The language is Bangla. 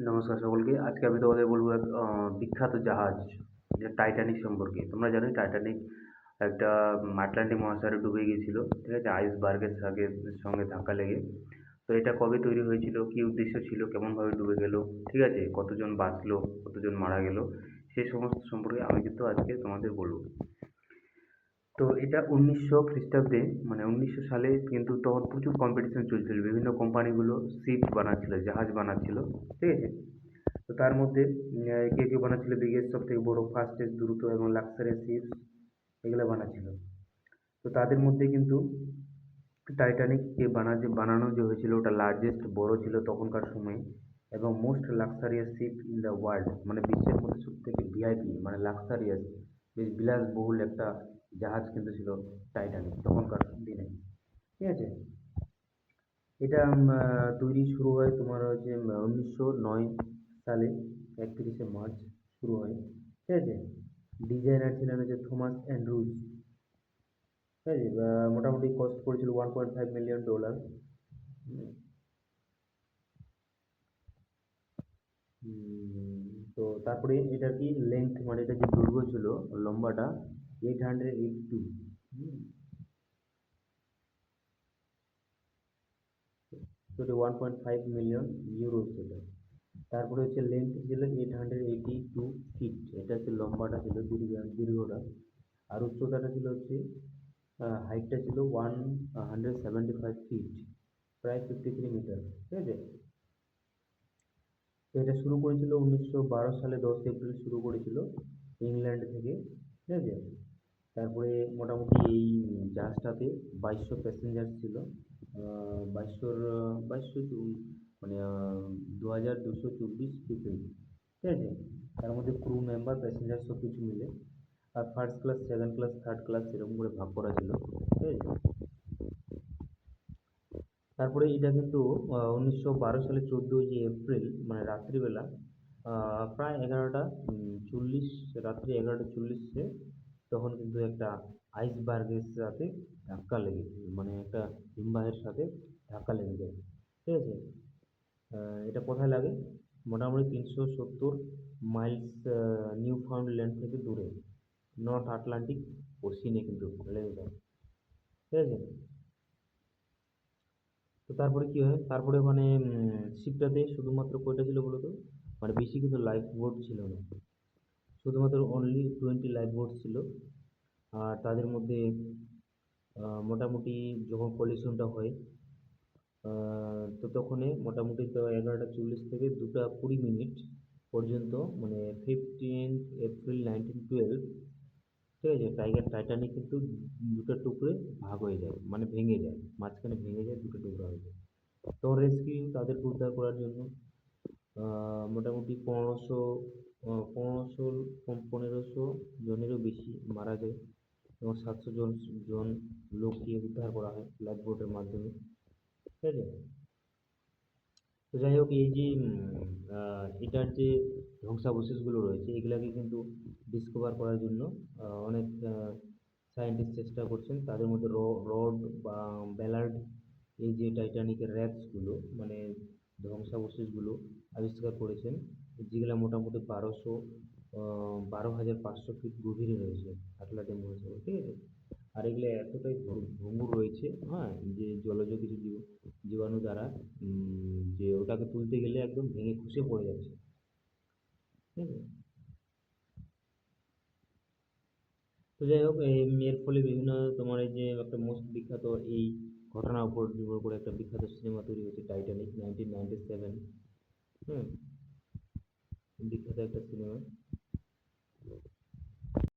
নমস্কার সকলকে। আজকে আমি তোমাদের বলবো এক বিখ্যাত জাহাজ যে টাইটানিক সম্পর্কে। তোমরা জানোই টাইটানিক একটা আটলান্টিক মহাসাগরে ডুবে গিয়েছিল, ঠিক আছে? আইসবার্গের সঙ্গে ধাক্কা লেগে। তো এটা কবে তৈরি হয়েছিল, কী উদ্দেশ্য ছিল, কেমনভাবে ডুবে গেল, ঠিক আছে? কতজন বাঁচলো, কতজন মারা গেল, সেই সমস্ত সম্পর্কে আমি কিন্তু আজকে তোমাদের বলবো। তো এটা 1900 খ্রিস্টাব্দে, মানে 1900 সালে কিন্তু তখন প্রচুর কম্পিটিশন চলছিল। বিভিন্ন কোম্পানিগুলো শিপ বানাচ্ছিল, জাহাজ বানাচ্ছিল, ঠিক আছে? তো তার মধ্যে কে কে বানাচ্ছিল বিগেস্ট, সব থেকে বড়, ফাস্টেস্ট, দ্রুত এবং লাক্সারিয়াস শিপস এগুলো বানাচ্ছিল। তো তাদের মধ্যে কিন্তু টাইটানিক বানানো যে হয়েছিল ওটা লার্জেস্ট, বড় ছিল তখনকার সময়ে, এবং most luxurious ship in the world, মানে বিশ্বের মধ্যে সব থেকে ভিআইপি, মানে লাক্সারিয়াস, বেশ বিলাসবহুল একটা জাহাজ কিন্তু ছিল টাইটানিক তখনকার দিনে, ঠিক আছে? এটা তৈরি শুরু হয় তোমার হচ্ছে 1909 সালে, 31শে মার্চ শুরু হয়, ঠিক আছে? ডিজাইনার ছিলেন হচ্ছে থমাস অ্যান্ড্রুজ, ঠিক আছে? মোটামুটি কস্ট পড়েছিল $1.5 মিলিয়ন। তো তারপরে এটা কি লেন্থ, মানে এটা যে দৈর্ঘ্য ছিল, লম্বাটা 882, সরি 1.5 মিলিয়ন ইউরো ছিল। তারপরে হচ্ছে লেন্থ ছিল 882 ফিট, এটা হচ্ছে লম্বাটা ছিল, দীর্ঘটা। আর উচ্চতাটা ছিল হচ্ছে, হাইটটা ছিল 175 ফিট, প্রায় 53 মিটার, ঠিক আছে? তো এটা শুরু করেছিল 1912 সালে, 10 এপ্রিল শুরু করেছিল ইংল্যান্ড থেকে, ঠিক আছে? তারপরে মোটামুটি এই জাহাজটাতে 2200 প্যাসেঞ্জার ছিল, মানে 2224 পিপল, ঠিক আছে? তার মধ্যে ক্রু মেম্বার, প্যাসেঞ্জার সব কিছু মিলে। আর first class, second class, third class এরকম করে ভাগ করা ছিল, ঠিক আছে? তারপরে এটা কিন্তু 1912 সালে 14 এপ্রিল, মানে রাত্রিবেলা, প্রায় 11টা 40, রাত্রি 11টা 40-এ তখন কিন্তু একটা আইসবার্গের সাথে ধাক্কা লেগেছে, মানে একটা হিমবাহের সাথে ধাক্কা লেগে যায়, ঠিক আছে? এটা কোথায় লাগে? মোটামুটি 370 মাইলস নিউ ফাউন্ডল্যান্ড থেকে দূরে, নর্থ আটলান্টিক ওশিনে কিন্তু লেগে যায়, ঠিক আছে? তো তারপরে কি হয়, তারপরে ওখানে শিপটাতে শুধুমাত্র কয়টা ছিল বলো তো? মানে বেশি কিন্তু লাইফ বোট ছিল না, শুধুমাত্র অনলি 20 লাইফ বোট ছিল। আর তাদের মধ্যে মোটামুটি যখন কলিশনটা হয়, তো তখনই মোটামুটি তো 11টা 40 থেকে 2টা 20 মিনিট পর্যন্ত, মানে 15 এপ্রিল 1912, ঠিক আছে, টাইটানিক কিন্তু দুটো টুকরে ভাগ হয়ে যায়, মানে ভেঙে যায়, মাঝখানে ভেঙে যায়, দুটো টুকরা হয়ে যায়। তো রেস্কিউ, তাদেরকে উদ্ধার করার জন্য মোটামুটি 1500 জনেরও বেশি মারা যায়, এবং 700 জন লোককে উদ্ধার করা হয় লাইফ বোটের মাধ্যমে, ঠিক আছে? তো যাই হোক, এই যে এটার যে ধ্বংসাবশেষগুলো রয়েছে, এগুলাকে কিন্তু ডিসকভার করার জন্য অনেক সায়েন্টিস্ট চেষ্টা করছেন। তাদের মধ্যে রড বা ব্যালার্ড, এই যে টাইটানিকের র্যাপসগুলো, মানে ধ্বংসাবশেষগুলো আবিষ্কার করেছেন, যেগুলো মোটামুটি 12,500 ফিট গভীরে রয়েছে আটলান্টিক মহাসাগর, ঠিক আছে? আর এগুলো এতটাই ভঙ্গুর রয়েছে, হ্যাঁ, যে জলজ কিছু জীবাণু দ্বারা যে ওটাকে তুলতে গেলে একদম ভেঙে খসে পড়ে যাচ্ছে, ঠিক আছে? তো যাই হোক, এর ফলে বিভিন্ন, তোমার এই যে একটা মোস্ট বিখ্যাত এই ঘটনার উপর নির্ভর করে একটা বিখ্যাত সিনেমা তৈরি হয়েছে, টাইটানিক, 1997। হুম, বিখ্যাত একটা সিনেমা।